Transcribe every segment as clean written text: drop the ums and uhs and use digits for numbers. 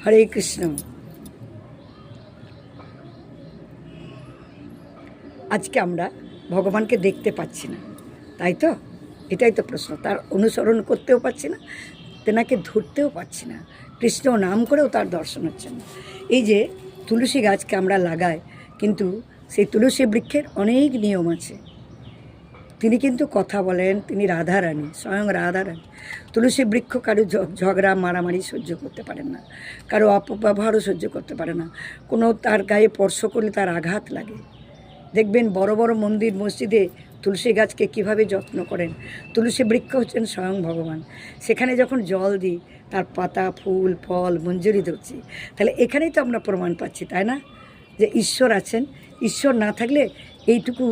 হরে কৃষ্ণ। আজকে আমরা ভগবানকে দেখতে পাচ্ছি না, তাই তো? এটাই তো প্রশ্ন। তার অনুসরণ করতেও পারছি না, তেনাকে ধরতেও পারছি না, কৃষ্ণ নাম করেও তার দর্শন হচ্ছে না। এই যে তুলসী গাছকে আমরা লাগাই, কিন্তু সেই তুলসী বৃক্ষের অনেক নিয়ম আছে। তিনি কিন্তু কথা বলেন, তিনি রাধারানী, স্বয়ং রাধারানী। তুলসী বৃক্ষ কারো ঝগড়া মারামারি সহ্য করতে পারেন না, কারো অপব্যবহারও সহ্য করতে পারে না, কোনো তার গায়ে স্পর্শ করলে তার আঘাত লাগে। দেখবেন বড় বড় মন্দির মসজিদে তুলসী গাছকে কিভাবে যত্ন করেন। তুলসী বৃক্ষ হচ্ছেন স্বয়ং ভগবান। সেখানে যখন জল দিই, তার পাতা ফুল ফল মঞ্জুরি ধরছি, তাহলে এখানেই তো আমরা প্রমাণ পাচ্ছি, তাই না, যে ঈশ্বর আছেন। ঈশ্বর না থাকলে এইটুকু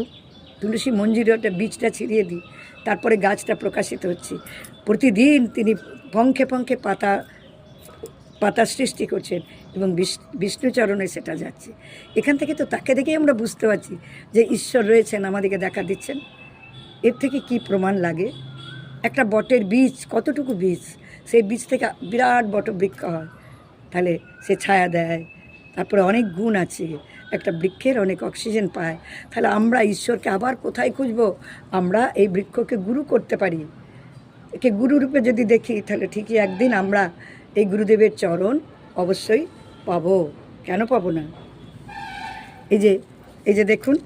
তুলসী মঞ্জুরিটা বীজটা ছিঁড়িয়ে দিই, তারপরে গাছটা প্রকাশিত হচ্ছে। প্রতিদিন তিনি পঙ্খে পঙ্খে পাতা সৃষ্টি করছেন এবং বিষ্ণুচরণে সেটা যাচ্ছে। এখান থেকে তো তাকে দেখেই আমরা বুঝতে পারছি যে ঈশ্বর রয়েছেন, আমাদেরকে দেখা দিচ্ছেন। এর থেকে কি প্রমাণ লাগে? একটা বটের বীজ, কতটুকু বীজ, সেই বীজ থেকে বিরাট বটবৃক্ষ হয়। তাহলে সে ছায়া দেয়, তারপরে অনেক গুণ আছে, একটা বৃক্ষের অনেক অক্সিজেন পায়। তাহলে আমরা ঈশ্বরকে আবার কোথায় খুঁজব? আমরা এই বৃক্ষকে গুরু করতে পারি। একে গুরুরূপে যদি দেখি, তাহলে ঠিকই একদিন আমরা এই গুরুদেবের চরণ অবশ্যই পাবো। কেন পাবো না? এই যে দেখুন,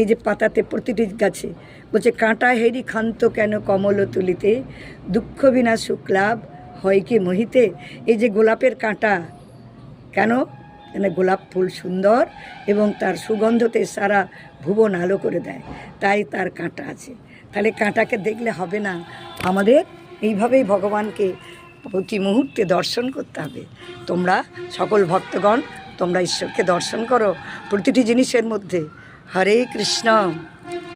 এই যে পাতাতে প্রতিটি গাছে বলছে, কাঁটা হেরি ক্ষান্ত কেন কমল তুলিতে, দুঃখ বিনা শুক্লাভ হয় কি মোহিতে। এই যে গোলাপের কাঁটা, কেন? গোলাপ ফুল সুন্দর এবং তার সুগন্ধতে সারা ভুবন আলো করে দেয়, তাই তার কাঁটা আছে। তাহলে কাঁটাকে দেখলে হবে না, আমাদের এইভাবেই ভগবানকে প্রতি মুহূর্তে দর্শন করতে হবে। তোমরা সকল ভক্তগণ, তোমরা ঈশ্বরকে দর্শন করো প্রতিটি জিনিসের মধ্যে। হরে কৃষ্ণ।